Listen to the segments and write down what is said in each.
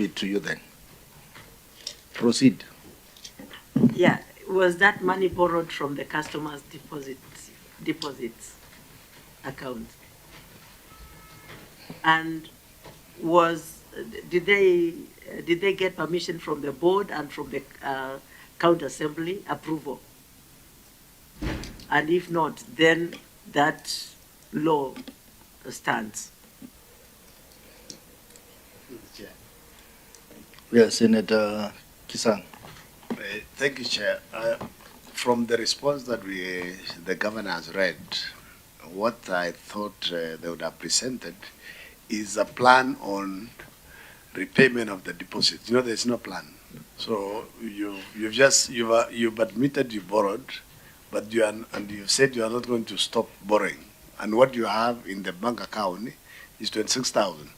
it to you then. Proceed. Yeah, was that money borrowed from the customer's deposits account? And did they get permission from the board and from the county assembly approval? And if not, then that law stands. Yes, Senator Kisang. Thank you, Chair. From the response that the governor has read, what I thought they would have presented is a plan on repayment of the deposit. You know, there's no plan. So you've admitted you borrowed, but you've said you are not going to stop borrowing. And what you have in the bank account is 26,000.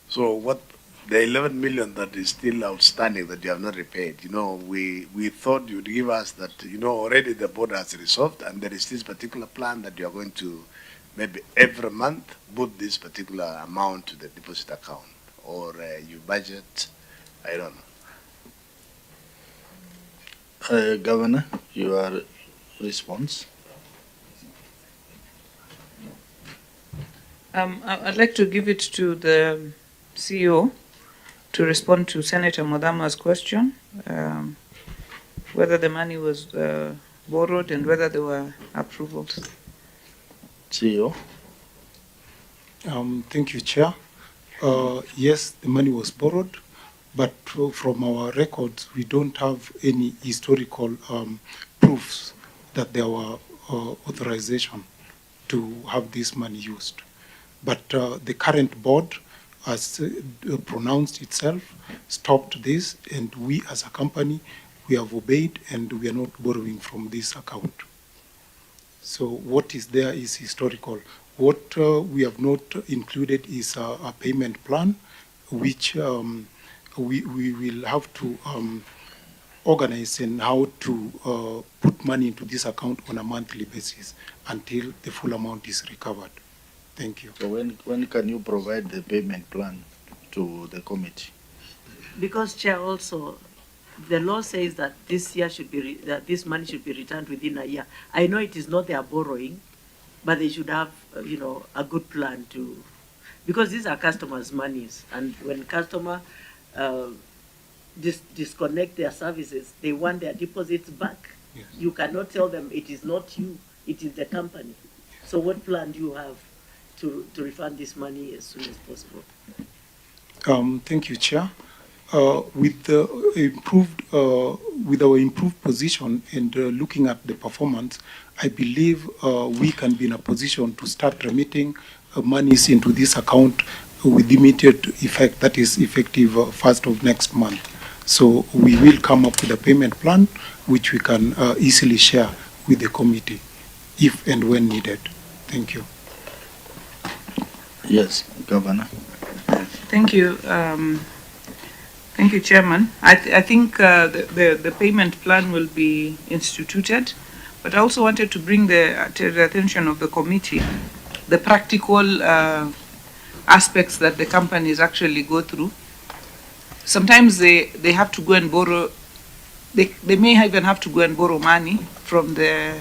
So what the 11 million that is still outstanding that you have not repaid, you know, we thought you'd give us that, you know, already the board has resolved and there is this particular plan that you are going to maybe every month put this particular amount to the deposit account, or you budget, I don't know. Governor, your response. I'd like to give it to the CEO to respond to Senator Modama's question, whether the money was borrowed and whether there were approvals. CEO. Thank you, Chair. Yes, the money was borrowed, but from our records, we don't have any historical proofs that there were authorization to have this money used. But the current board has pronounced itself, stopped this, and we as a company, we have obeyed and we are not borrowing from this account. So what is there is historical. What we have not included is a payment plan, which we will have to organize and how to put money into this account on a monthly basis until the full amount is recovered. Thank you. So when can you provide the payment plan to the committee? Because, Chair, also the law says that this year should be that this money should be returned within a year. I know it is not their borrowing, but they should have you know, a good plan to, because these are customers' monies, and when customer disconnect their services, they want their deposits back. Yes. You cannot tell them it is not you, it is the company. So what plan do you have to refund this money as soon as possible? Thank you, Chair. With our improved position and looking at the performance, I believe we can be in a position to start remitting monies into this account with immediate effect, that is effective 1st of next month. So we will come up with a payment plan which we can easily share with the committee if and when needed. Thank you. Yes, Governor. Thank you. Thank you, Chairman. I think the payment plan will be instituted, but I also wanted to bring to the attention of the committee the practical aspects that the companies actually go through. Sometimes they have to go and borrow, they may even have to go and borrow money from the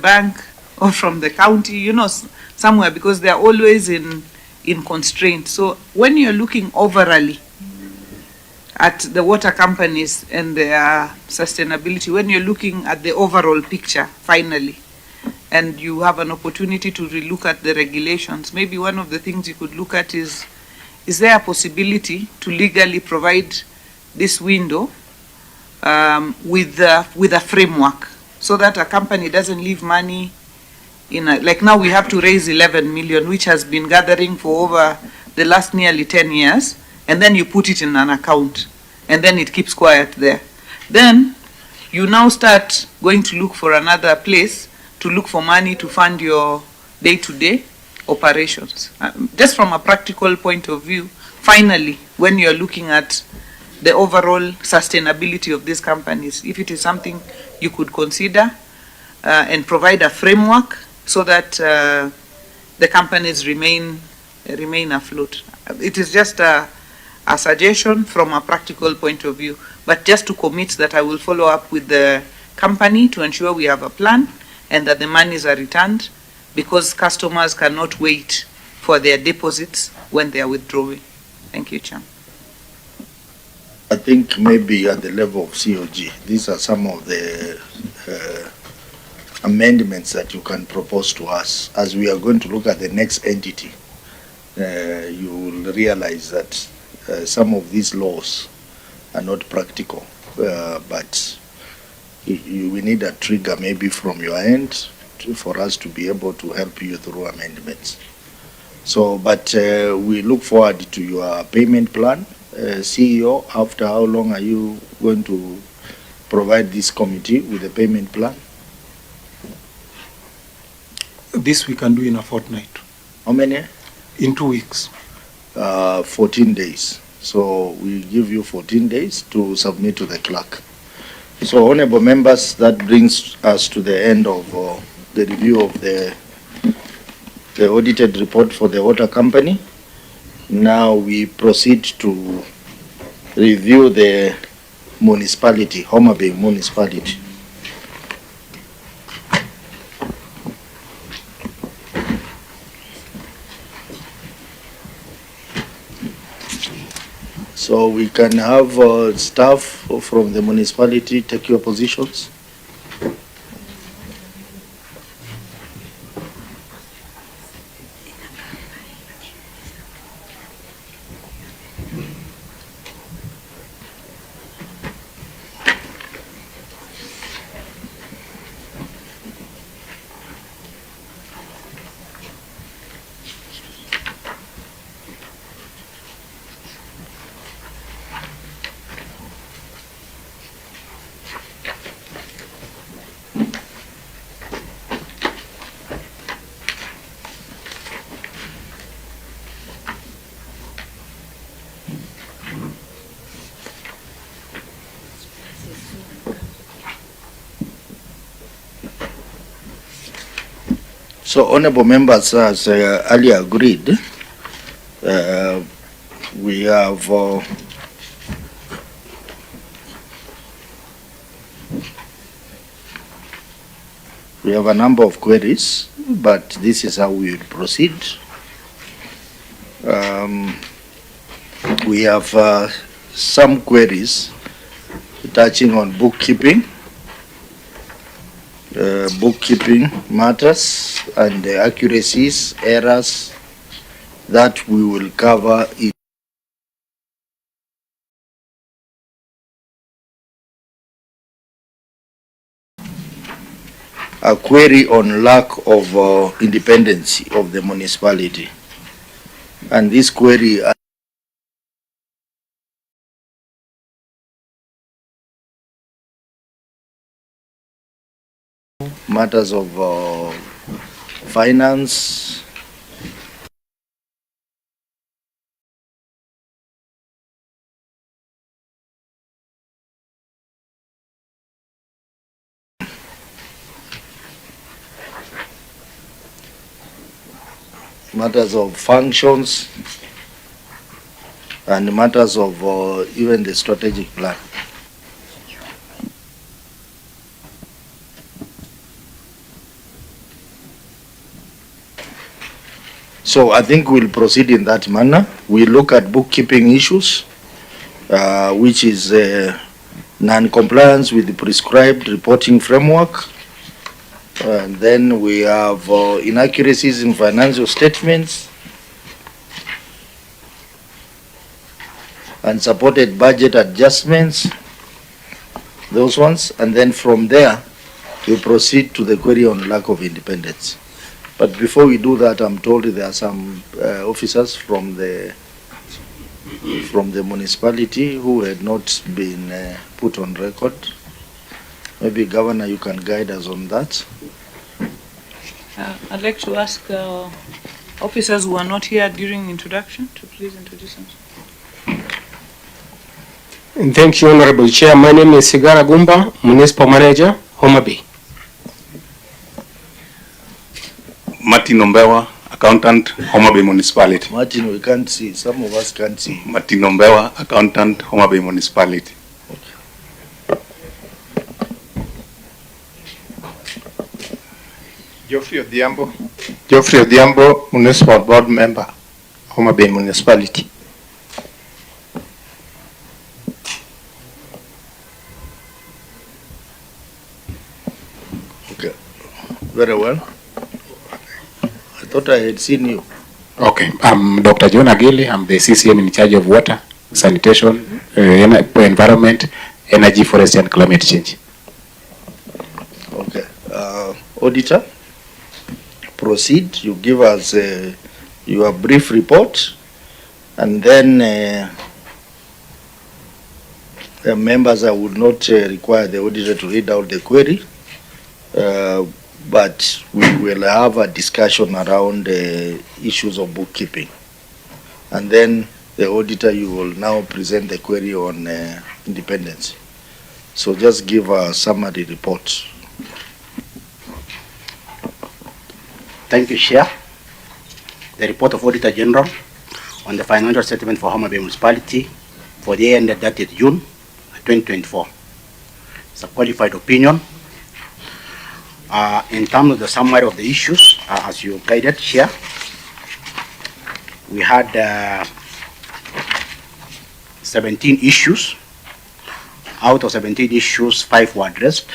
bank or from the county, you know, somewhere, because they are always in constraint. So when you're looking overally at the water companies and their sustainability, when you're looking at the overall picture finally, and you have an opportunity to relook at the regulations, maybe one of the things you could look at is there a possibility to legally provide this window with a framework so that a company doesn't leave money in like now we have to raise 11 million, which has been gathering for over the last nearly 10 years, and then you put it in an account, and then it keeps quiet there. Then you now start going to look for another place to look for money to fund your day-to-day operations. Just from a practical point of view, finally, when you're looking at the overall sustainability of these companies, if it is something you could consider and provide a framework so that the companies remain afloat. It is just a suggestion from a practical point of view, but just to commit that I will follow up with the company to ensure we have a plan and that the monies are returned, because customers cannot wait for their deposits when they are withdrawing. Thank you, Chair. I think maybe at the level of COG, these are some of the amendments that you can propose to us. As we are going to look at the next entity, you will realize that some of these laws are not practical, but we need a trigger maybe from your end for us to be able to help you through amendments. So, but we look forward to your payment plan. CEO, after how long are you going to provide this committee with a payment plan? This we can do in a fortnight. How many? In 2 weeks. 14 days. So we give you 14 days to submit to the clerk. So, honorable members, that brings us to the end of the review of the audited report for the water company. Now we proceed to review the municipality, Homa Bay Municipality. So we can have staff from the municipality take your positions. So, honorable members, as earlier agreed, we have a number of queries, but this is how we will proceed. We have some queries touching on bookkeeping. Bookkeeping matters and the accuracies, errors that we will cover in a query on lack of independence of the municipality. And this query matters of finance, matters of functions, and matters of even the strategic plan. So I think we'll proceed in that manner. We look at bookkeeping issues, which is non-compliance with the prescribed reporting framework. And then we have inaccuracies in financial statements, unsupported budget adjustments, those ones. And then from there, we proceed to the query on lack of independence. But before we do that, I'm told there are some officers from the municipality who had not been put on record. Maybe, Governor, you can guide us on that. I'd like to ask officers who are not here during introduction to please introduce themselves. And thank you, Honorable Chair. My name is Sigara Gumba, Municipal Manager, Homa Bay. Martin Ombewa, Accountant, Homa Bay Municipality. Martin, we can't see. Some of us can't see. Martin Ombewa, Accountant, Homa Bay Municipality. Geoffrey Odhiambo, Municipal Board Member, Homa Bay Municipality. Okay. Very well. I thought I had seen you. Okay, I'm Dr. John Agili. I'm the CCM in charge of water, sanitation, environment, energy, forest, and climate change. Okay. Auditor, proceed. You give us your brief report, and then the members, I would not require the auditor to read out the query, but we will have a discussion around the issues of bookkeeping. And then the auditor, you will now present the query on independence. So just give a summary report. Thank you, Chair. The report of Auditor General on the financial statement for Homa Bay Municipality for the year ended 30th June 2024. It's a qualified opinion. In terms of the summary of the issues, as you guided, Chair, we had 17 issues. Out of 17 issues, 5 were addressed,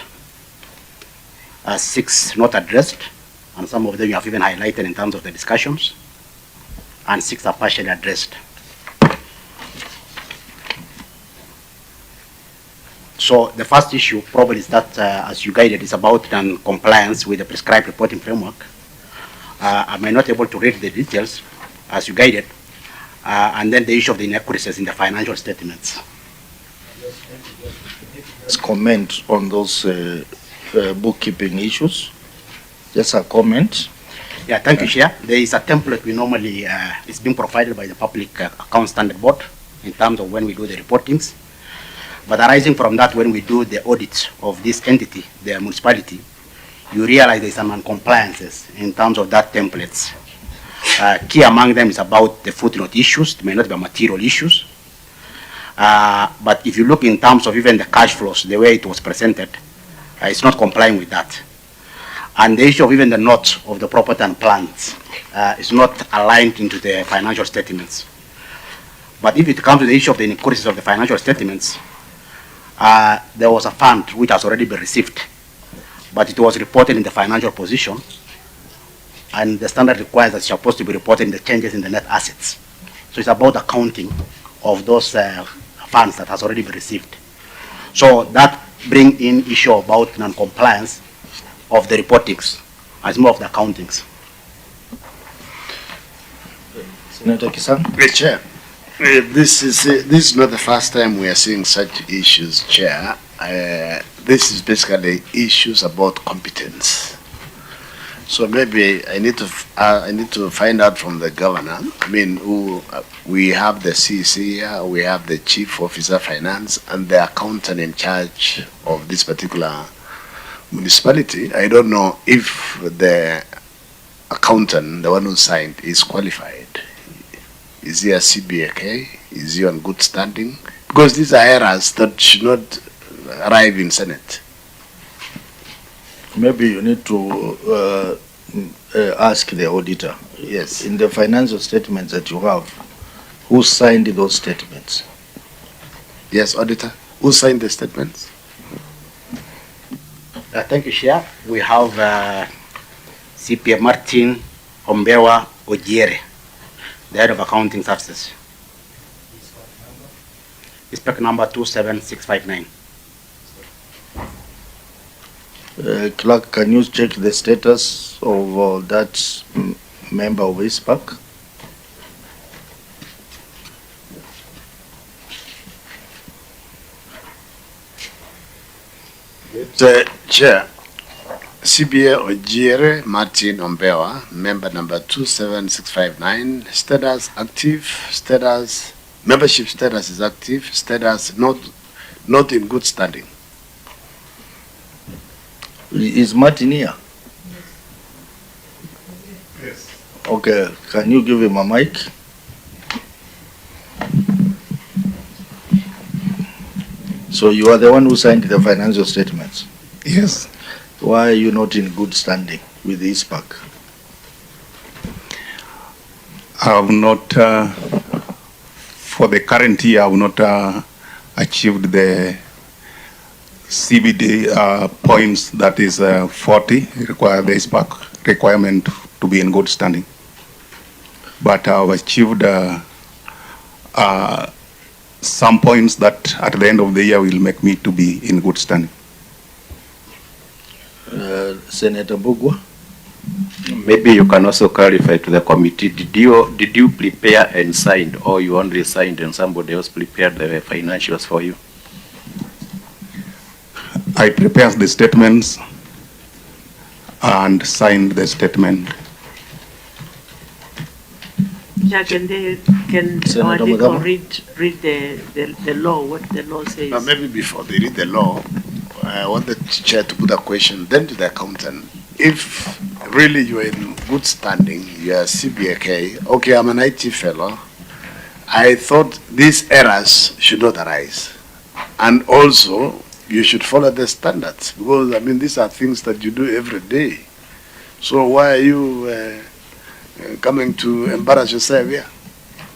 6 not addressed, and some of them you have even highlighted in terms of the discussions, and 6 are partially addressed. So the first issue probably is that, as you guided, is about non-compliance with the prescribed reporting framework. I may not be able to read the details as you guided, and then the issue of the inaccuracies in the financial statements. Let's comment on those bookkeeping issues. Just a comment. Yeah, thank you, Chair. There is a template we normally, it's being provided by the Public Account Standard Board in terms of when we do the reportings. But arising from that, when we do the audit of this entity, the municipality, you realize there's some non-compliances in terms of that templates. Key among them is about the footnote issues. It may not be material issues. But if you look in terms of even the cash flows, the way it was presented, it's not complying with that. And the issue of even the note of the property and plants is not aligned into the financial statements. But if it comes to the issue of the inaccuracies of the financial statements, there was a fund which has already been received, but it was reported in the financial position, and the standard requires that it's supposed to be reported in the changes in the net assets. So it's about accounting of those funds that has already been received. So that brings in issue about non-compliance of the reportings as more of the accountings. Senator Kisan. Chair, this is not the first time we are seeing such issues, Chair. This is basically issues about competence. So maybe I need to find out from the governor. I mean, we have the CC here, we have the Chief Officer Finance, and the accountant in charge of this particular municipality. I don't know if the accountant, the one who signed, is qualified. Is he a CBAK? Is he on good standing? Because these are errors that should not arrive in Senate. Maybe you need to ask the auditor. Yes. In the financial statements that you have, who signed those statements? Yes, auditor. Who signed the statements? Thank you, Chair. We have CPA Martin Ombewa Ojiere, the head of accounting services. Inspect number 27659. Clerk, can you check the status of that member of ISPAC? Chair, CBA Ojiere Martin Ombewa, member number 27659, status active, status, membership status is active, status not in good standing. Is Martin here? Yes. Okay, can you give him a mic? So you are the one who signed the financial statements. Yes. Why are you not in good standing with the ISPAC? I have not, for the current year, I have not achieved the CBD points, that is 40, require the ISPAC requirement to be in good standing. But I have achieved some points that at the end of the year will make me to be in good standing. Senator Bugwa? Maybe you can also clarify to the committee, did you prepare and sign, or you only signed and somebody else prepared the financials for you? I prepared the statements and signed the statement. Yeah, can Senator our legal Mudama? read the law, what the law says? But maybe before they read the law, I want the chair to put a question then to the accountant. If really you are in good standing, you are CBAK, okay, I'm an IT fellow, I thought these errors should not arise. And also, you should follow the standards, because, I mean, these are things that you do every day. So why are you coming to embarrass yourself here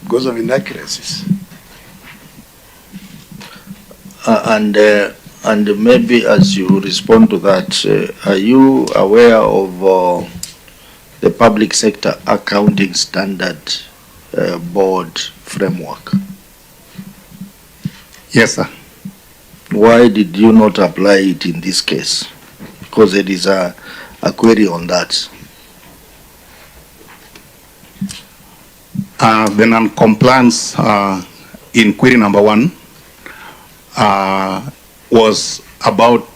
because of inaccuracies? And maybe as you respond to that, are you aware of the Public Sector Accounting Standard Board framework? Yes, sir. Why did you not apply it in this case? Because there is a query on that. The non-compliance in query number 1 was about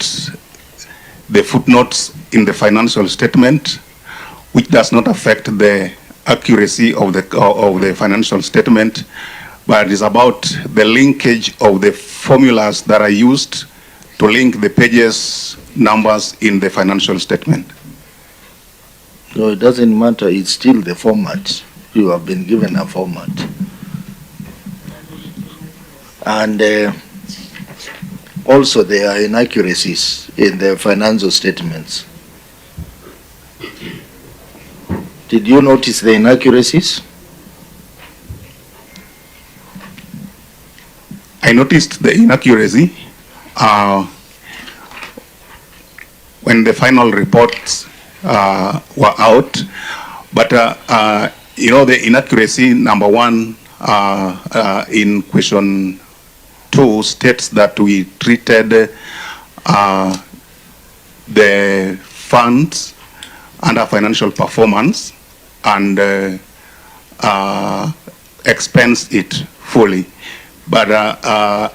the footnotes in the financial statement, which does not affect the accuracy of the financial statement, but is about the linkage of the formulas that are used to link the pages numbers in the financial statement. No, it doesn't matter. It's still the format. You have been given a format. And also there are inaccuracies in the financial statements. Did you notice the inaccuracies? I noticed the inaccuracy when the final reports were out, but you know, the inaccuracy number 1 in question 2 states that we treated the funds under financial performance and expense it fully. But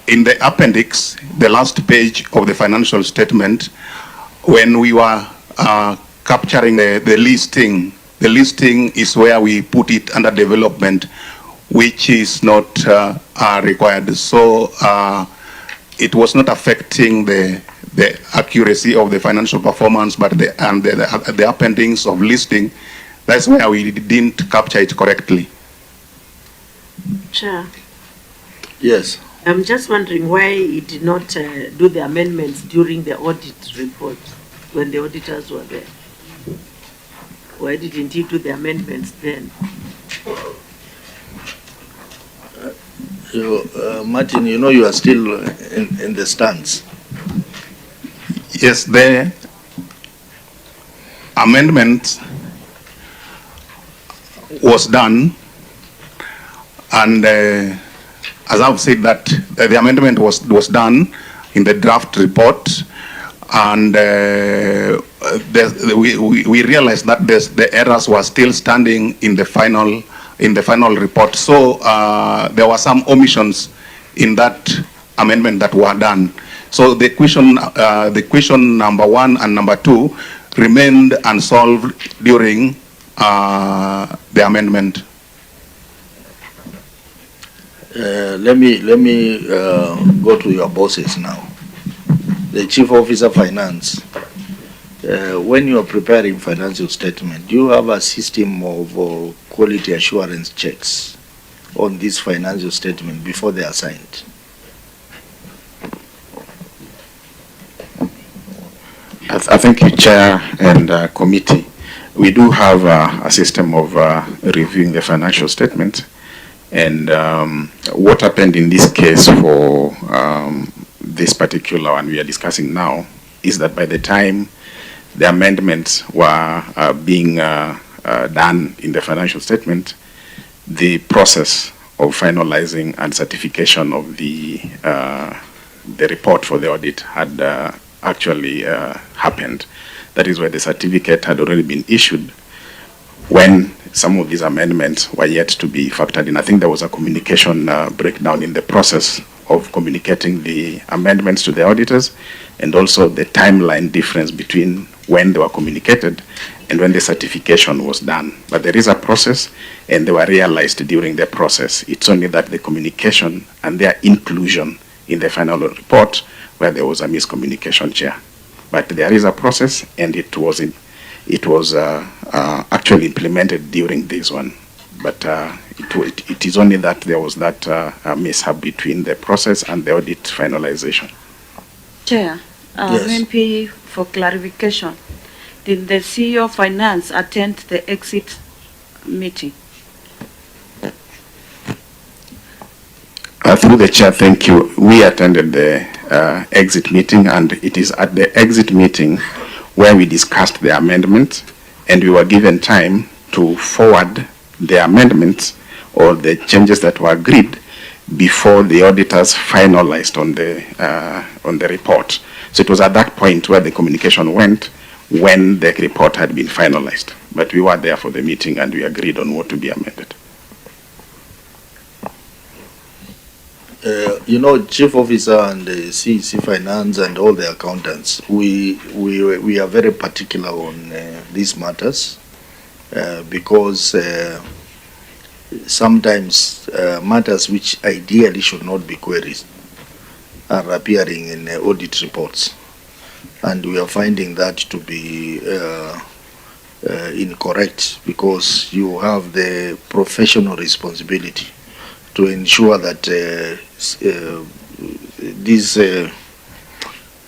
in the appendix, the last page of the financial statement, when we were capturing the listing is where we put it under development, which is not required. So it was not affecting the accuracy of the financial performance, but the appendix of listing, that's where we didn't capture it correctly. Chair, Yes. I'm just wondering why it did not do the amendments during the audit report when the auditors were there. Why didn't he do the amendments then? Martin, you know you are still in the stands. Yes, the amendment was done, and as I've said that the amendment was done in the draft report, and we realized that the errors were still standing in the final report. So there were some omissions in that amendment that were done. So the question number 1 and number 2 remained unsolved during the amendment. Let me go to your bosses now. The Chief Officer Finance when you are preparing financial statement, do you have a system of quality assurance checks on this financial statement before they are signed? I thank you, Chair and committee. We do have a system of reviewing the financial statement. And what happened in this case for this particular one we are discussing now is that by the time the amendments were being done in the financial statement, the process of finalizing and certification of the report for the audit had actually happened. That is why the certificate had already been issued when some of these amendments were yet to be factored in. I think there was a communication breakdown in the process of communicating the amendments to the auditors, and also the timeline difference between when they were communicated and when the certification was done. But there is a process, and they were realized during the process. It's only that the communication and their inclusion in the final report where there was a miscommunication, Chair. But there is a process, and it was actually implemented during this one. But it is only that there was that mishap between the process and the audit finalization. Chair, Yes. MP, for clarification, did the CEO of Finance attend the exit meeting? Through the Chair, thank you. We attended the exit meeting, and it is at the exit meeting where we discussed the amendment, and we were given time to forward the amendments or the changes that were agreed before the auditors finalized on the report. So it was at that point where the communication went when the report had been finalized. But we were there for the meeting, and we agreed on what to be amended. You know, Chief Officer and the CEC Finance and all the accountants, we are very particular on these matters because sometimes matters which ideally should not be queries are appearing in audit reports, and we are finding that to be incorrect, because you have the professional responsibility to ensure that these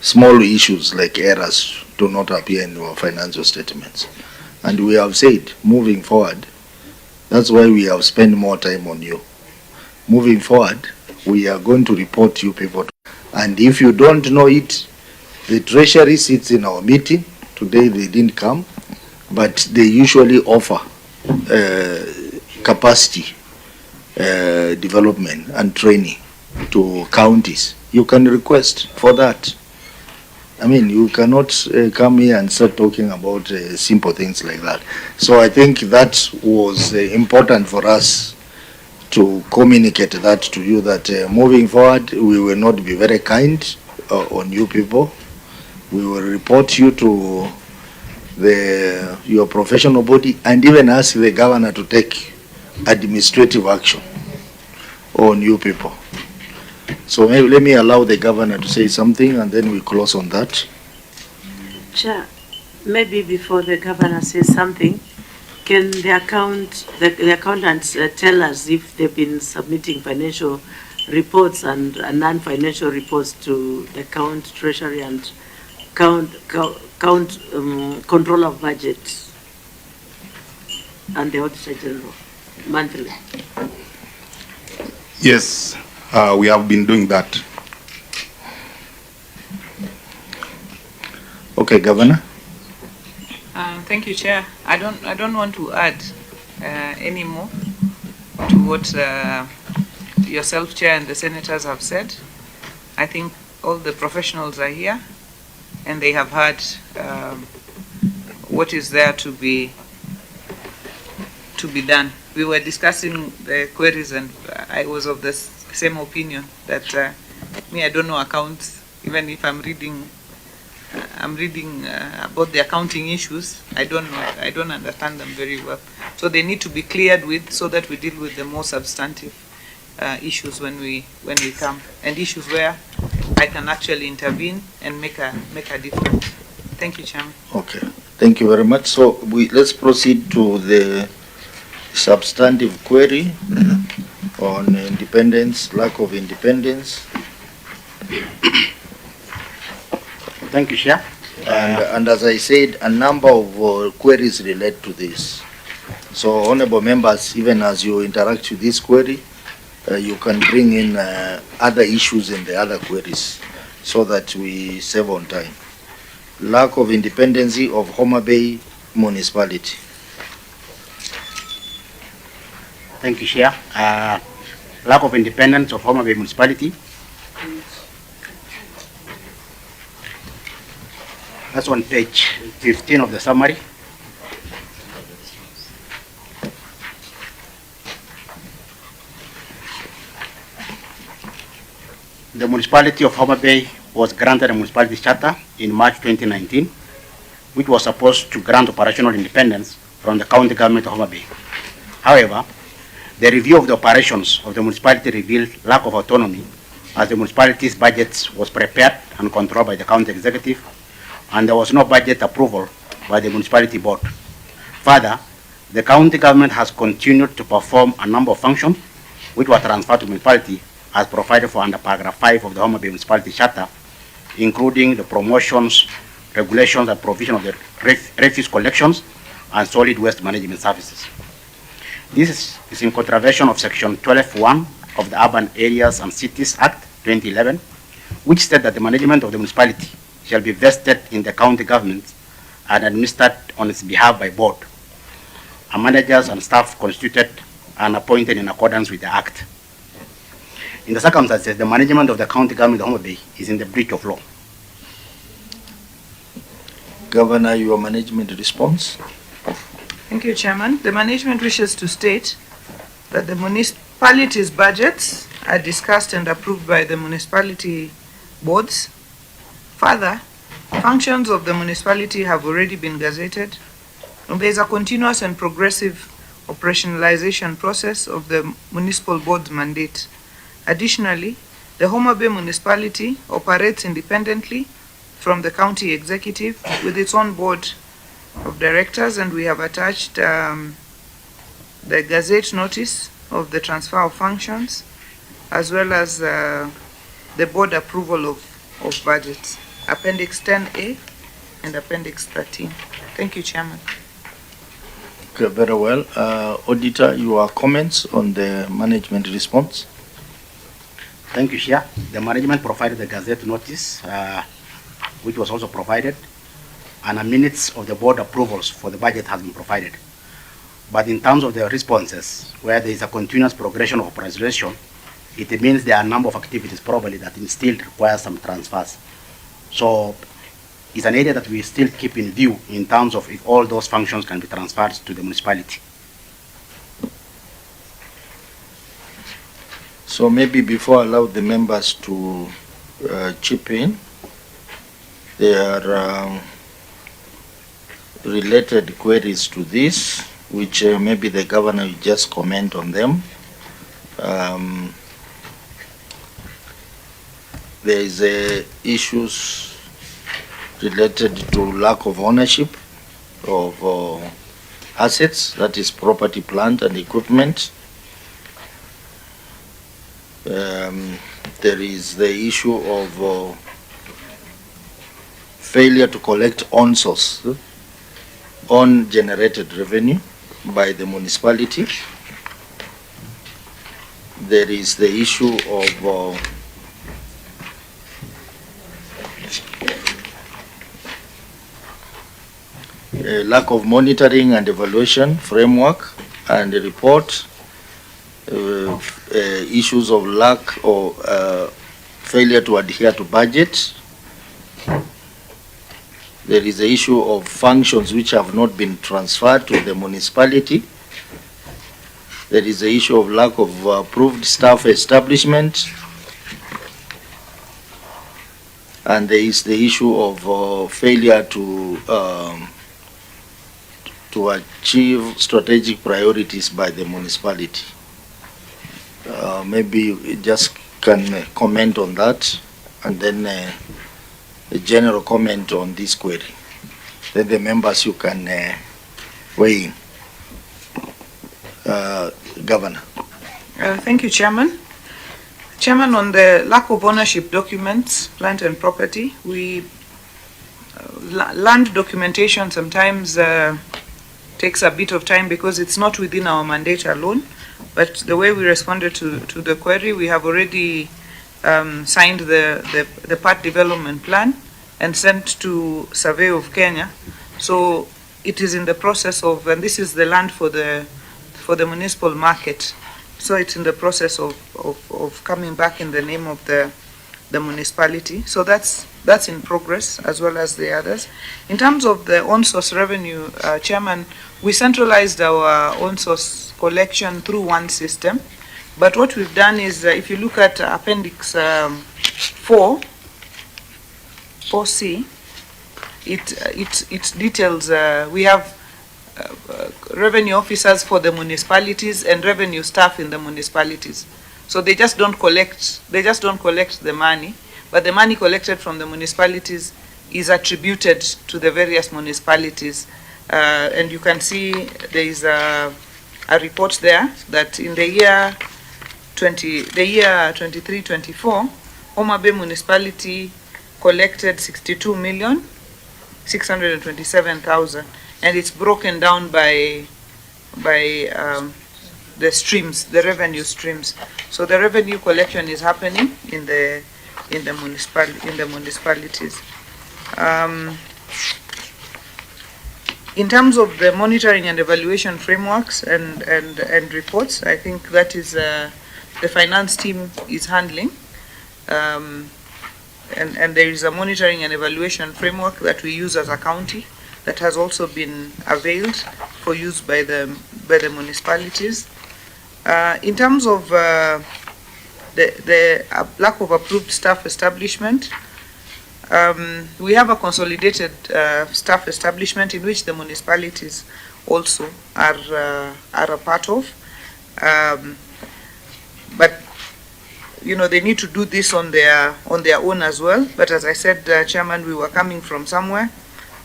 small issues like errors do not appear in our financial statements. And we have said, moving forward, that's why we have spent more time on you. Moving forward, we are going to report you people. And if you don't know it, the Treasury sits in our meeting. Today they didn't come, but they usually offer capacity development and training to counties. You can request for that. I mean, you cannot come here and start talking about simple things like that. So I think that was important for us to communicate that to you, that moving forward, we will not be very kind on you people. We will report you to your professional body, and even ask the governor to take administrative action on you people. So maybe let me allow the governor to say something, and then we close on that. Chair, maybe before the governor says something, can the accountants tell us if they've been submitting financial reports and non-financial reports to the Treasury and control of budget and the Auditor General monthly? Yes, we have been doing that. Okay, Governor. Thank you, Chair. I don't want to add any more to what yourself, Chair, and the senators have said. I think all the professionals are here, and they have heard what is there to be done. We were discussing the queries, and I was of the same opinion that I don't know accounts. Even if I'm reading about the accounting issues, I don't know. I don't understand them very well. So they need to be cleared with, so that we deal with the more substantive issues when we come, and issues where I can actually intervene and make a difference. Thank you, Chairman. Okay, thank you very much. So let's proceed to the substantive query on independence, lack of independence. Thank you, Chair. And as I said, a number of queries relate to this. So honorable members, even as you interact with this query, you can bring in other issues in the other queries so that we save on time. Lack of independency of Homa Bay Municipality. Thank you, Chair. Lack of independence of Homa Bay Municipality. That's on page 15 of the summary. The municipality of Homa Bay was granted a municipality charter in March 2019, which was supposed to grant operational independence from the county government of Homa Bay. However, the review of the operations of the municipality revealed lack of autonomy, as the municipality's budget was prepared and controlled by the county executive, and there was no budget approval by the municipality board. Further, the county government has continued to perform a number of functions which were transferred to municipality as provided for under paragraph 5 of the Homa Bay Municipality Charter, including the promotions, regulations, and provision of the refuse collections and solid waste management services. This is in contravention of Section 12(1) of the Urban Areas and Cities Act 2011, which states that the management of the municipality shall be vested in the county government and administered on its behalf by board, and managers and staff constituted and appointed in accordance with the Act. In the circumstances, the management of the county government of Homa Bay is in the breach of law. Governor, your management response. Thank you, Chairman. The management wishes to state that the municipality's budgets are discussed and approved by the municipality boards. Further, functions of the municipality have already been gazetted. And there is a continuous and progressive operationalization process of the municipal board's mandate. Additionally, the Homa Bay municipality operates independently from the county executive with its own board of directors, and we have attached the gazette notice of the transfer of functions, as well as the board approval of budgets, Appendix 10A and Appendix 13. Thank you, Chairman. Okay, very well. Auditor, your comments on the management response. Thank you, Chair. The management provided the gazette notice, which was also provided, and a minutes of the board approvals for the budget has been provided. But in terms of the responses, where there is a continuous progression of operationalization, it means there are a number of activities probably that still require some transfers. So it's an area that we still keep in view in terms of if all those functions can be transferred to the municipality. So maybe before I allow the members to chip in, there are related queries to this, which maybe the governor will just comment on them. There is issues related to lack of ownership of assets, that is property, plant, and equipment. There is the issue of failure to collect on source, on generated revenue by the municipality. There is the issue of lack of monitoring and evaluation framework and report, issues of lack or failure to adhere to budget. There is the issue of functions which have not been transferred to the municipality. There is the issue of lack of approved staff establishment. And there is the issue of failure to achieve strategic priorities by the municipality. Maybe you just can comment on that, and then a general comment on this query. Then the members, you can weigh in. Governor. Thank you, Chairman. Chairman, on the lack of ownership documents, land and property, land documentation sometimes takes a bit of time because it's not within our mandate alone. But the way we responded to the query, we have already signed the part development plan and sent to Survey of Kenya. So it is in the process of, and this is the land for the municipal market. So it's in the process of coming back in the name of the municipality. So that's in progress, as well as the others. In terms of the on-source revenue, Chairman, we centralized our on-source collection through one system. But what we've done is, if you look at Appendix 4C, it details, we have revenue officers for the municipalities and revenue staff in the municipalities. So they just don't collect the money, but the money collected from the municipalities is attributed to the various municipalities. And you can see there is a report there that in the year 23-24, Homa Bay municipality collected 62,627,000, and it's broken down by the streams, the revenue streams. So the revenue collection is happening in the municipalities. In terms of the monitoring and evaluation frameworks and reports, I think that is the finance team is handling. And there is a monitoring and evaluation framework that we use as a county that has also been availed for use by the municipalities. In terms of the lack of approved staff establishment, we have a consolidated staff establishment in which the municipalities also are a part of. But you know, they need to do this on their own as well. But as I said, Chairman, we were coming from somewhere,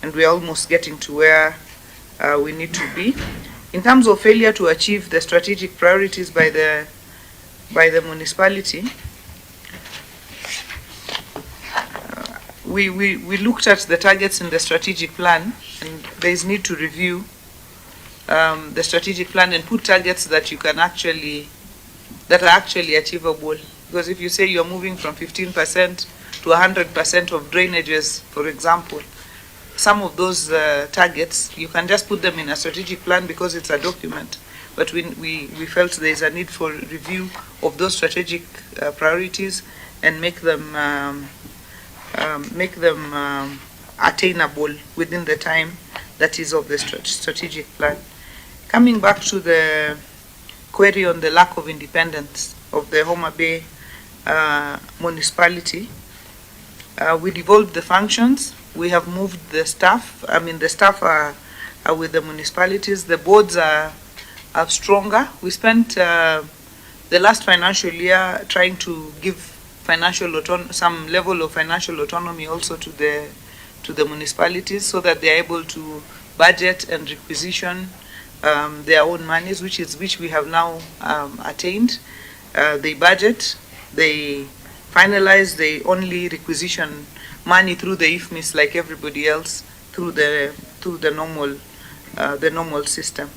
and we're almost getting to where we need to be. In terms of failure to achieve the strategic priorities by the municipality, we looked at the targets in the strategic plan, and there is need to review the strategic plan and put targets that are actually achievable. Because if you say you're moving from 15% to 100% of drainages, for example, some of those targets, you can just put them in a strategic plan because it's a document. But we felt there's a need for review of those strategic priorities and make them attainable within the time that is of the strategic plan. Coming back to the query on the lack of independence of the Homa Bay municipality, we devolved the functions. We have moved the staff. I mean, the staff are with the municipalities. The boards are stronger. We spent the last financial year trying to give some level of financial autonomy also to the municipalities, so that they are able to budget and requisition their own monies, which we have now attained. They budget, they finalize, they only requisition money through the IFMIS like everybody else through the normal system.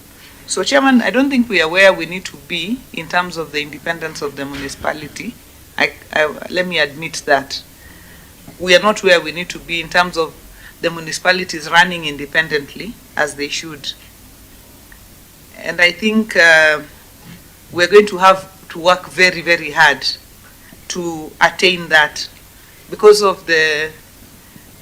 So, Chairman, I don't think we are where we need to be in terms of the independence of the municipality. Let me admit that we are not where we need to be in terms of the municipalities running independently as they should. And I think we're going to have to work very, very hard to attain that, because of the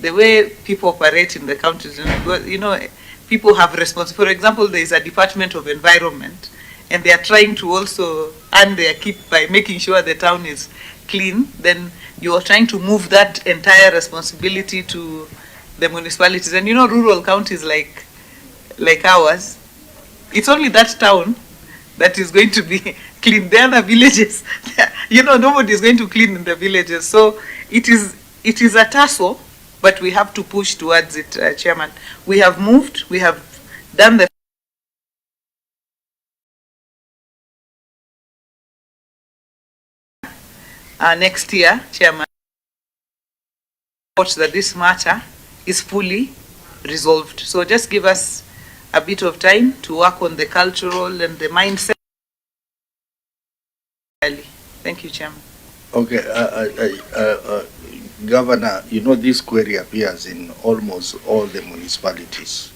way people operate in the counties. You know, people have responsibility. For example, there is a Department of Environment, and they are trying to also earn their keep by making sure the town is clean. Then you are trying to move that entire responsibility to the municipalities. And you know, rural counties like ours, it's only that town that is going to be clean. The other villages, you know, nobody is going to clean in the villages. So it is a tussle but we have to push towards it, Chairman. We have moved, we have done the next year, Chairman, that this matter is fully resolved. So just give us a bit of time to work on the cultural and the mindset. Thank you, Chairman. Okay, Governor, you know this query appears in almost all the municipalities.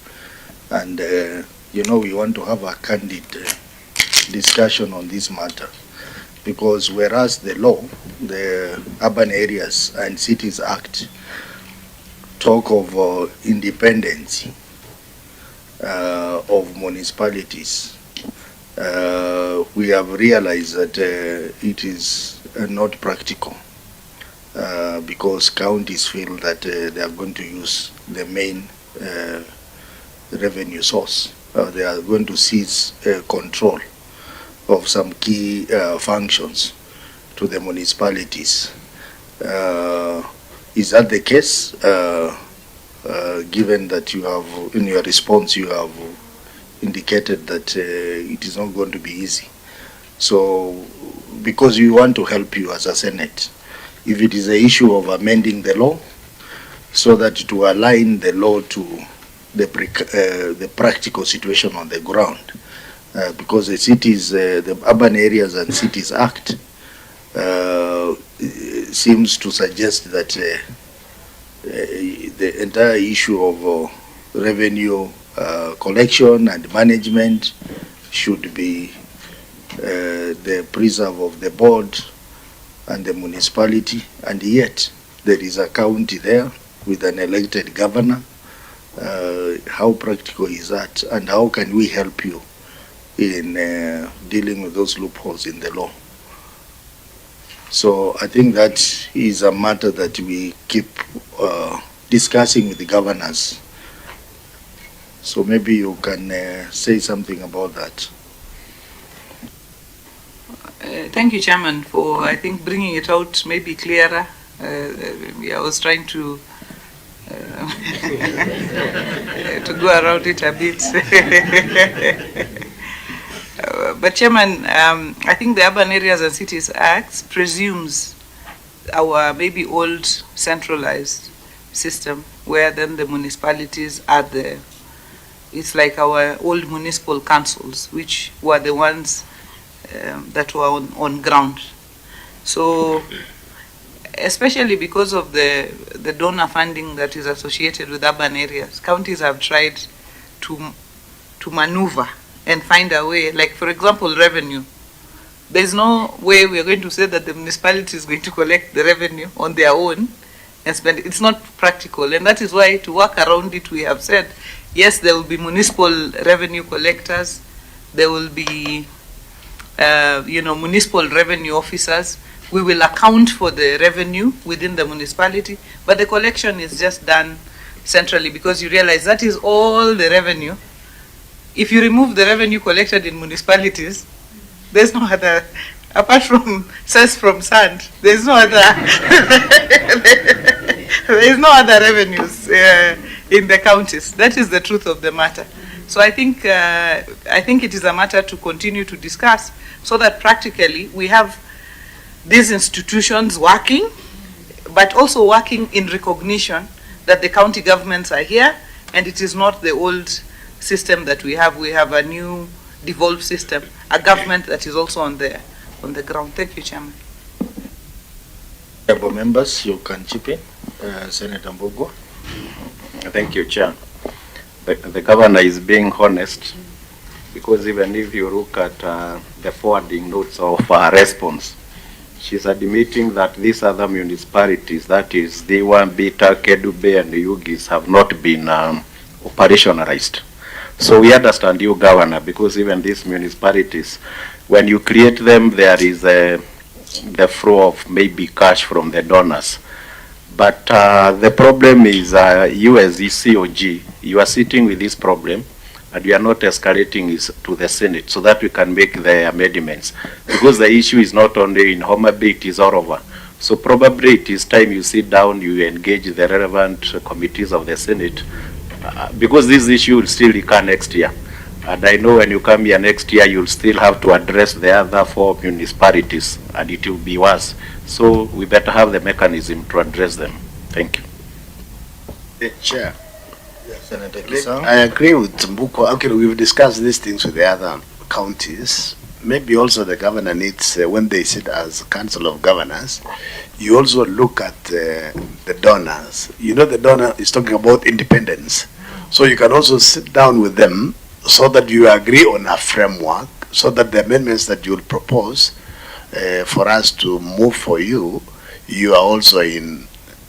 And, you know, we want to have a candid discussion on this matter. Because whereas the law, the Urban Areas and Cities Act, talk of independence of municipalities, we have realized that it is not practical because counties feel that they are going to use the main revenue source. They are going to seize control of some key functions to the municipalities. Is that the case? Given that you have, in your response, you have indicated that it is not going to be easy. So, because we want to help you as a Senate, if it is an issue of amending the law, so that to align the law to the practical situation on the ground, because the cities, the Urban Areas and Cities Act seems to suggest that the entire issue of revenue collection and management should be the preserve of the board and the municipality, and yet there is a county there with an elected governor. How practical is that, and how can we help you in dealing with those loopholes in the law? So I think that is a matter that we keep discussing with the governors. So maybe you can say something about that. Thank you, Chairman, for, I think, bringing it out maybe clearer. I was trying to to go around it a bit. But Chairman, I think the Urban Areas and Cities Act presumes our maybe old centralized system, where then the municipalities are the, it's like our old municipal councils, which were the ones that were on ground. So, especially because of the donor funding that is associated with urban areas, counties have tried to maneuver and find a way, like for example, revenue. There's no way we are going to say that the municipality is going to collect the revenue on their own and spend it. It's not practical, and that is why to work around it, we have said, yes, there will be municipal revenue collectors, there will be municipal revenue officers. We will account for the revenue within the municipality, but the collection is just done centrally, because you realize that is all the revenue. If you remove the revenue collected in municipalities, there's no other, apart from cess from sand, there's no other, there is no other revenues in the counties. That is the truth of the matter. So I think it is a matter to continue to discuss, so that practically we have these institutions working, but also working in recognition that the county governments are here, and it is not the old system that we have. We have a new devolved system, a government that is also on the ground. Thank you, Chairman. Members, you can chip in. Senator Mbogo. Thank you, Chair. The governor is being honest, because even if you look at the forwarding notes of response, she's admitting that these other municipalities, that is Diwa, Bita, Kedube, and Yugis, have not been operationalized. So we understand you, Governor, because even these municipalities, when you create them, there is the flow of maybe cash from the donors. But the problem is you as the COG, you are sitting with this problem, and you are not escalating it to the Senate so that we can make the amendments. Because the issue is not only in Homa Bay, it is all over. So probably it is time you sit down, you engage the relevant committees of the Senate, because this issue will still recur next year. And I know when you come here next year, you'll still have to address the other 4 municipalities, and it will be worse. So we better have the mechanism to address them. Thank you. Chair. Yes, Senator Kisang. I agree with Mbuko. Okay, we've discussed these things with the other counties. Maybe also the governor needs, when they sit as council of governors, you also look at the donors. You know, the donor is talking about independence. So you can also sit down with them so that you agree on a framework, so that the amendments that you will propose for us to move for you, you are also in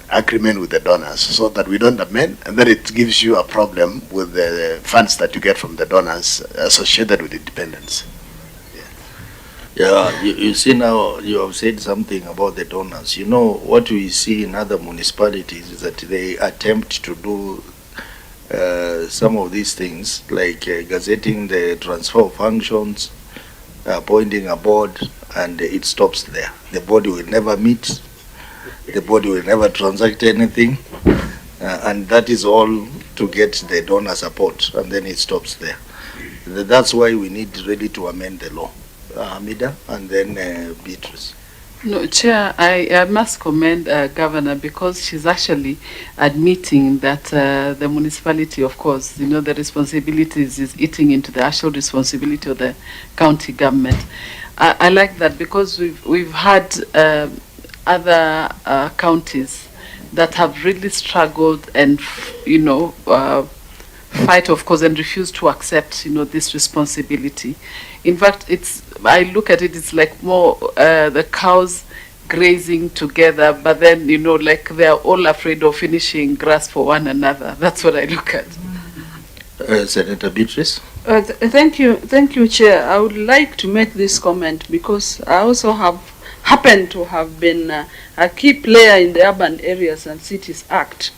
agreement with the donors, so that we don't amend, and then it gives you a problem with the funds that you get from the donors associated with independence. Yeah, you see now, you have said something about the donors. You know, what we see in other municipalities is that they attempt to do some of these things, like gazetting the transfer of functions, appointing a board, and it stops there. The body will never meet, the body will never transact anything, and that is all to get the donor support, and then it stops there. That's why we need really to amend the law. Hamida, and then Beatrice. No, Chair, I must commend Governor, because she's actually admitting that the municipality, of course, you know, the responsibilities is eating into the actual responsibility of the county government. I like that, because we've had other counties that have really struggled and, you know, fight, of course, and refuse to accept, you know, this responsibility. In fact, I look at it, it's like more the cows grazing together, but then, you know, like they're all afraid of finishing grass for one another. That's what I look at. Senator Beatrice. Thank you, Chair. I would like to make this comment because I also happen to have been a key player in the Urban Areas and Cities Act.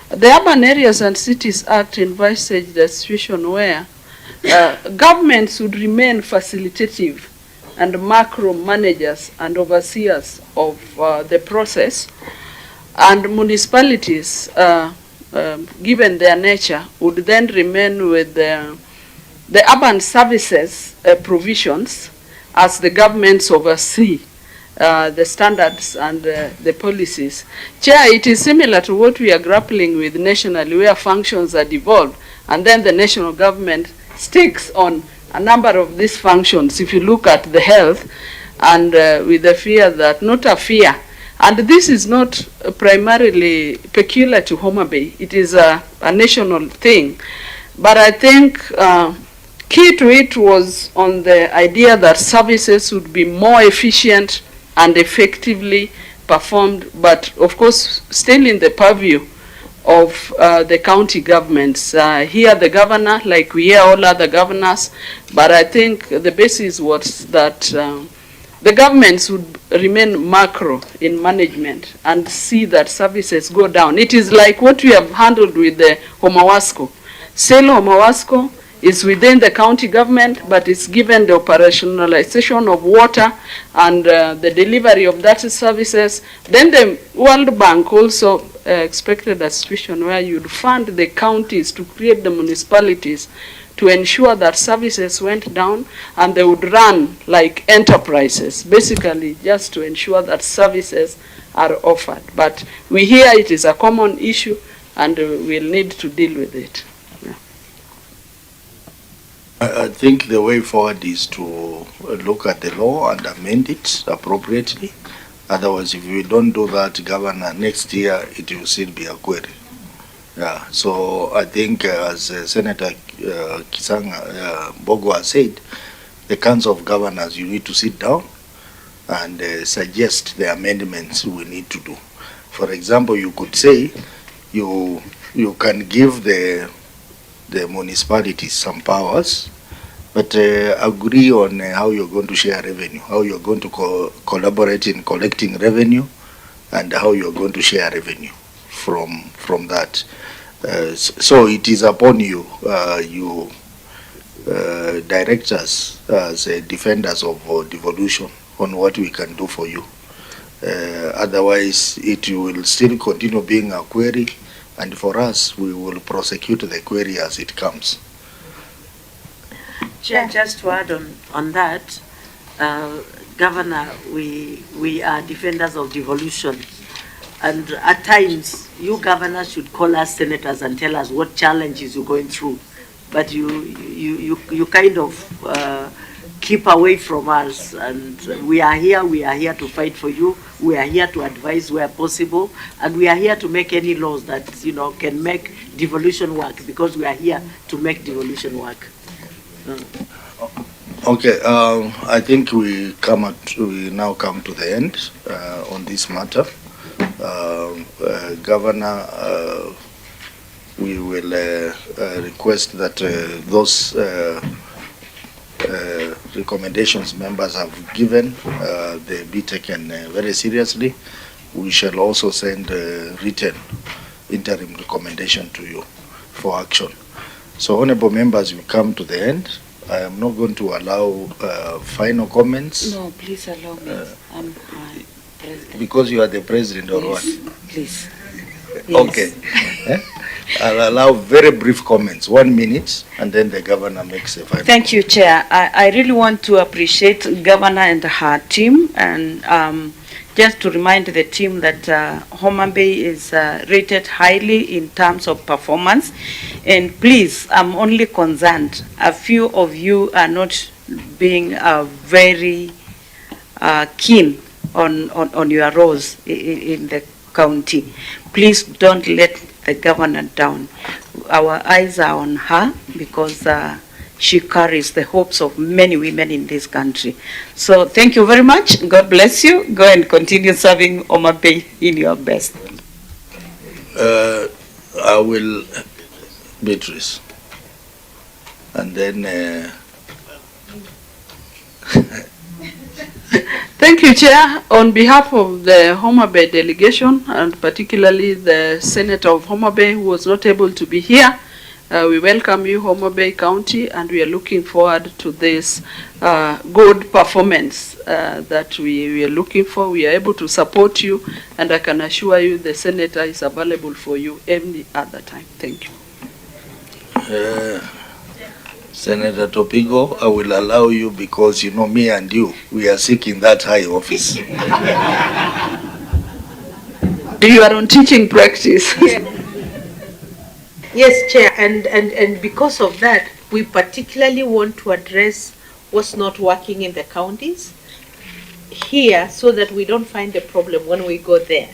The Urban Areas and Cities Act envisaged a situation where governments would remain facilitative and macro managers and overseers of the process, and municipalities, given their nature, would then remain with the urban services provisions as the governments oversee the standards and the policies. Chair, it is similar to what we are grappling with nationally, where functions are devolved, and then the national government sticks on a number of these functions. If you look at the health, and with the fear that, not a fear, and this is not primarily peculiar to Homa Bay, it is a national thing. But I think key to it was on the idea that services would be more efficient and effectively performed, but of course still in the purview of the county governments. Here the governor, like we hear all other governors, but I think the basis was that the governments would remain macro in management and see that services go down. It is like what we have handled with the Homawasco. Selo Homawasco is within the county government, but it's given the operationalization of water and the delivery of that services. Then the World Bank also expected a situation where you'd fund the counties to create the municipalities to ensure that services went down, and they would run like enterprises, basically just to ensure that services are offered. But we hear it is a common issue, and we'll need to deal with it. I think the way forward is to look at the law and amend it appropriately. Otherwise, if we don't do that, Governor, next year it will still be a query. Yeah. So I think, as Senator Kisang Bogo has said, the Council of Governors, you need to sit down and suggest the amendments we need to do. For example, you could say you can give the municipalities some powers, but agree on how you're going to share revenue, how you're going to collaborate in collecting revenue, and how you're going to share revenue from that. So it is upon you, you directors as defenders of devolution, on what we can do for you. Otherwise, it will still continue being a query, and for us, we will prosecute the query as it comes. Chair, just to add on that, Governor, we are defenders of devolution. And at times, you governors should call us senators and tell us what challenges you're going through. But you kind of keep away from us. And we are here to fight for you. We are here to advise where possible. And we are here to make any laws that, you know, can make devolution work, because we are here to make devolution work. Okay, I think we now come to the end on this matter. Governor, we will request that those recommendations members have given, they be taken very seriously. We shall also send a written interim recommendation to you for action. So, honorable members, we come to the end. I am not going to allow final comments. No, please allow me. I'm president. Because you are the president, or what? Please. Okay. I'll allow very brief comments, 1 minute, and then the governor makes a final. Thank you, Chair. I really want to appreciate Governor and her team, and just to remind the team that Homa Bay is rated highly in terms of performance. And please, I'm only concerned, a few of you are not being very keen on your roles in the county. Please don't let the governor down. Our eyes are on her, because she carries the hopes of many women in this country. So thank you very much. God bless you. Go and continue serving Homa Bay in your best. I will, Beatrice, and then Thank you, Chair. On behalf of the Homa Bay delegation, and particularly the Senator of Homa Bay, who was not able to be here, we welcome you, Homa Bay County, and we are looking forward to this good performance that we are looking for. We are able to support you, and I can assure you the Senator is available for you any other time. Thank you. Senator Topigo, I will allow you, because you know me and you, we are seeking that high office. You are on teaching practice. Yes, Chair, and because of that, we particularly want to address what's not working in the counties here, so that we don't find a problem when we go there.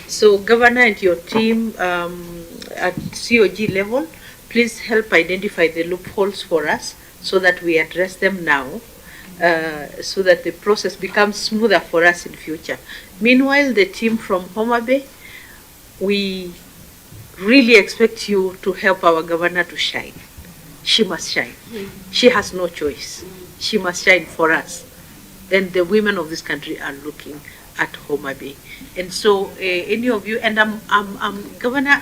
So, Governor and your team at COG level, please help identify the loopholes for us, so that we address them now, so that the process becomes smoother for us in future. Meanwhile, the team from Homa Bay, we really expect you to help our governor to shine. She must shine. She has no choice. She must shine for us. And the women of this country are looking at Homa Bay. And so, any of you, and Governor,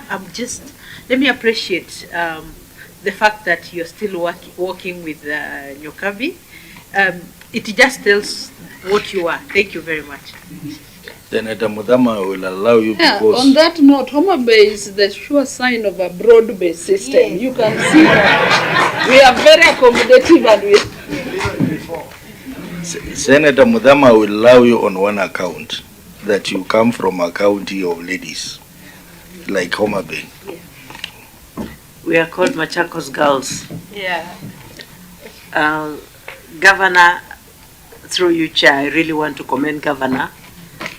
let me appreciate the fact that you're still working with Nyokabi. It just tells what you are. Thank you very much. Senator Mudama will allow you, because... On that note, Homa Bay is the sure sign of a broad-based system. Yes. You can see that we are very accommodative, and Senator Mudama will allow you on one account, that you come from a county of ladies, like Homa Bay. Yeah. We are called Machakos girls. Yeah. Governor, through you, Chair, I really want to commend Governor.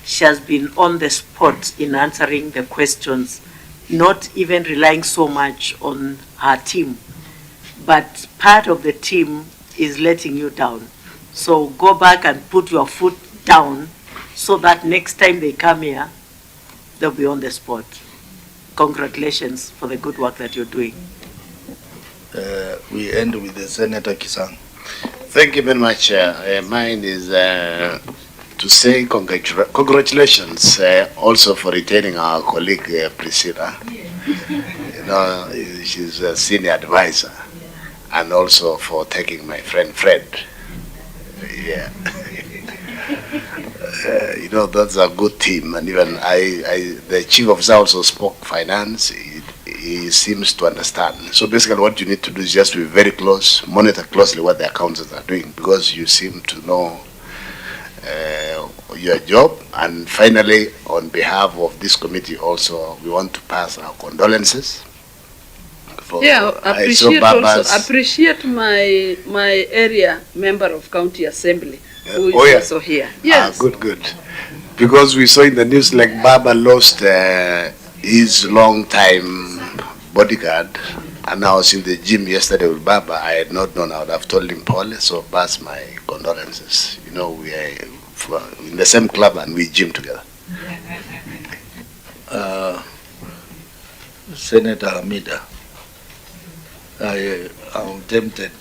She has been on the spot in answering the questions, not even relying so much on her team, but part of the team is letting you down. So go back and put your foot down, so that next time they come here, they'll be on the spot. Congratulations for the good work that you're doing. We end with the Senator Kisang. Thank you very much. Mine is to say congratulations also for retaining our colleague Priscilla. You know, she's a senior advisor, and also for taking my friend Fred. Yeah. You know, that's a good team, and even the chief officer also spoke finance. He seems to understand. So basically what you need to do is just be very close, monitor closely what the accountants are doing, because you seem to know your job. And finally, on behalf of this committee also, we want to pass our condolences. Appreciate my area member of county assembly who is also here. Yes. Good. Because we saw in the news like Baba lost his long time bodyguard, and I was in the gym yesterday with Baba. I had not known. I would have told him, Paul, so pass my condolences. You know, we are in the same club and we gym together. Senator Hamida, I'm tempted.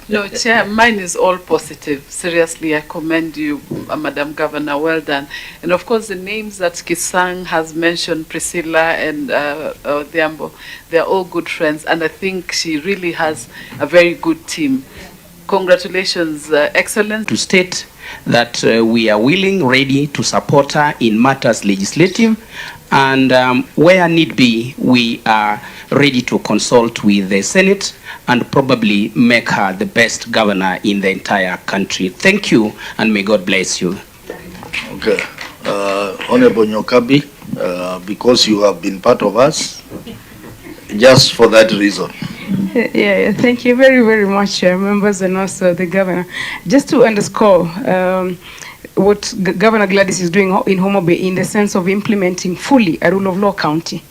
No, Chair, mine is all positive. Seriously, I commend you, Madam Governor, well done. And of course, the names that Kisang has mentioned, Priscilla and Odhiambo, they're all good friends, and I think she really has a very good team. Congratulations, Excellence. To state that we are willing, ready to support her in matters legislative, and where need be, we are ready to consult with the Senate and probably make her the best governor in the entire country. Thank you, and may God bless you. Okay. Honorable Nyokabi, because you have been part of us, just for that reason. Yeah, thank you very, very much, members, and also the governor. Just to underscore what Governor Gladys is doing in Homa Bay in the sense of implementing fully a rule of law county.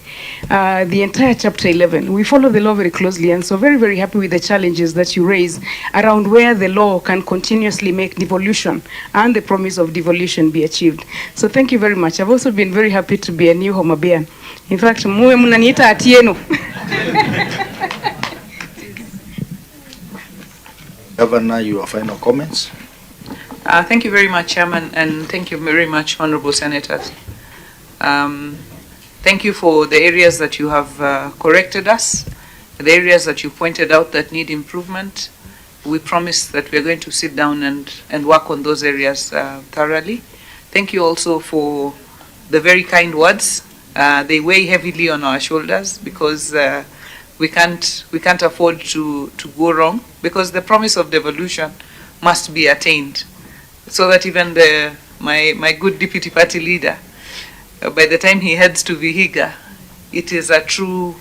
The entire Chapter 11, we follow the law very closely, and so very, very happy with the challenges that you raise around where the law can continuously make devolution and the promise of devolution be achieved. So thank you very much. I've also been very happy to be a new Homa Bayan. In fact, muwe munaniita Atieno. Governor, your final comments. Thank you very much, Chairman, and thank you very much, Honorable Senators. Thank you for the areas that you have corrected us, the areas that you pointed out that need improvement. We promise that we are going to sit down and work on those areas thoroughly. Thank you also for the very kind words. They weigh heavily on our shoulders because we can't afford to go wrong, because the promise of devolution must be attained, so that even my good deputy party leader, by the time he heads to Vihiga, it is a true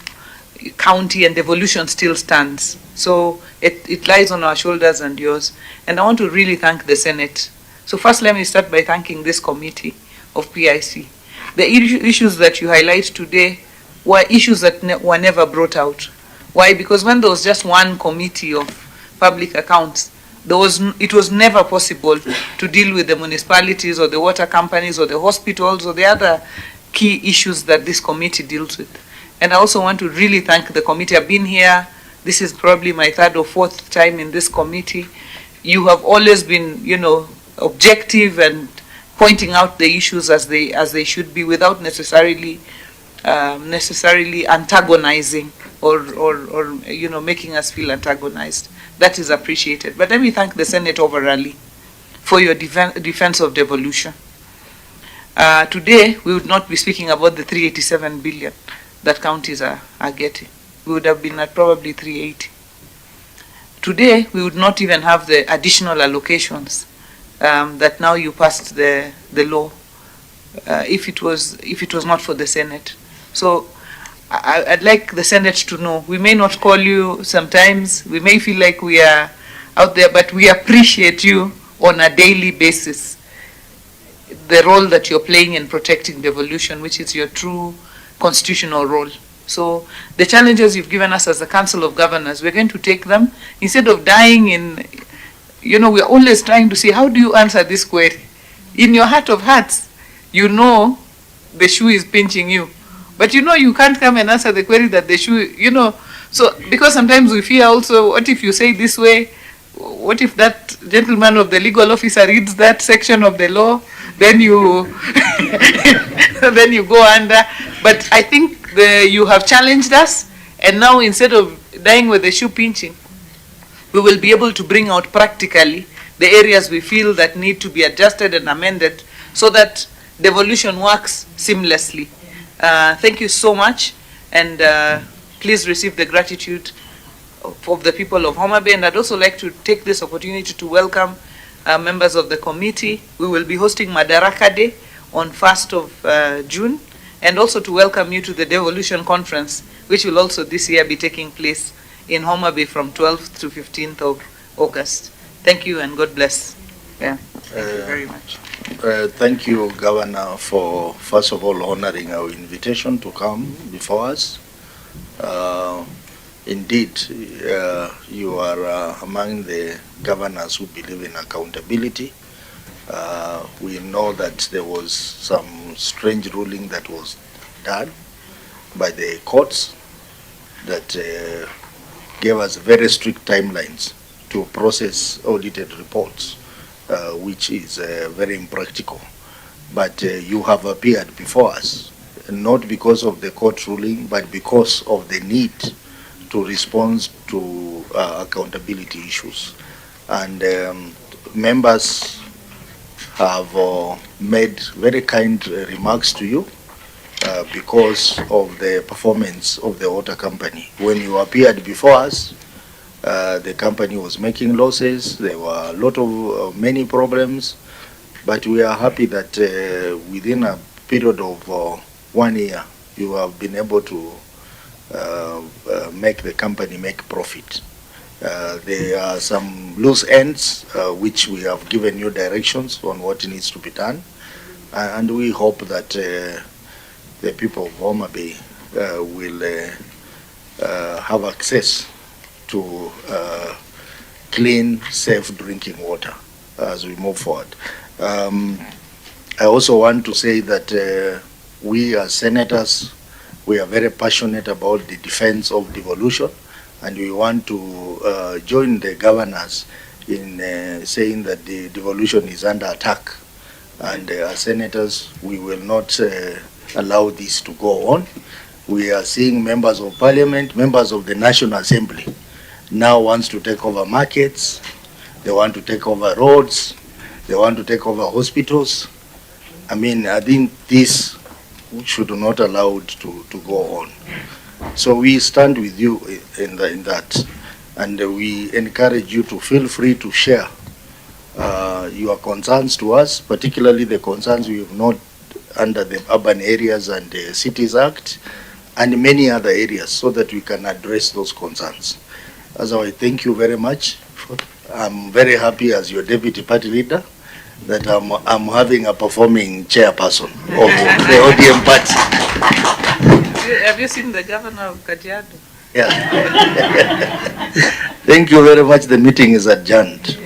county and devolution still stands. So it lies on our shoulders and yours. And I want to really thank the Senate. So first, let me start by thanking this committee of PIC. The issues that you highlight today were issues that were never brought out. Why? Because when there was just one committee of public accounts, it was never possible to deal with the municipalities or the water companies or the hospitals or the other key issues that this committee deals with. And I also want to really thank the committee. I've been here, this is probably my third or fourth time in this committee. You have always been, objective and pointing out the issues as they should be, without necessarily antagonizing or making us feel antagonized. That is appreciated. But let me thank the Senate overall for your defense of devolution. Today, we would not be speaking about the 387 billion that counties are getting. We would have been at probably 380. Today, we would not even have the additional allocations that now you passed the law if it was not for the Senate. So I'd like the Senate to know, we may not call you sometimes, we may feel like we are out there, but we appreciate you on a daily basis, the role that you're playing in protecting devolution, which is your true constitutional role. So the challenges you've given us as the Council of Governors, we're going to take them. Instead of dying in, we're always trying to see, how do you answer this query? In your heart of hearts, the shoe is pinching you. But you can't come and answer the query that the shoe, So, because sometimes we fear also, what if you say this way? What if that gentleman of the legal officer reads that section of the law? Then you, then you go under. But I think you have challenged us, and now instead of dying with the shoe pinching, we will be able to bring out practically the areas we feel that need to be adjusted and amended so that devolution works seamlessly. Thank you so much, and please receive the gratitude of the people of Homa Bay. And I'd also like to take this opportunity to welcome members of the committee. We will be hosting Madaraka Day on 1st of June, and also to welcome you to the Devolution Conference, which will also this year be taking place in Homa Bay from 12th to 15th of August. Thank you and God bless. Yeah. Thank you very much. Thank you, Governor, for first of all honoring our invitation to come before us. Indeed, you are among the governors who believe in accountability. We know that there was some strange ruling that was done by the courts that gave us very strict timelines to process audited reports, which is very impractical. But you have appeared before us, not because of the court ruling, but because of the need to respond to accountability issues. And members have made very kind remarks to you because of the performance of the water company. When you appeared before us, the company was making losses. There were a lot of many problems, but we are happy that within a period of 1 year, you have been able to make the company make profit. There are some loose ends which we have given you directions on what needs to be done, and we hope that the people of Homa Bay will have access to clean, safe drinking water as we move forward. I also want to say that we as senators, we are very passionate about the defense of devolution, and we want to join the governors in saying that the devolution is under attack. And as senators, we will not allow this to go on. We are seeing members of parliament, members of the National Assembly, now wants to take over markets, they want to take over roads, they want to take over hospitals. I mean, I think this should not allow it to go on. So we stand with you in that, and we encourage you to feel free to share your concerns to us, particularly the concerns we have not under the Urban Areas and the Cities Act and many other areas, so that we can address those concerns. As I thank you very much. I'm very happy as your deputy party leader that I'm having a performing chairperson of the ODM party. Have you seen the governor of Kajiado? Yeah. Thank you very much. The meeting is adjourned.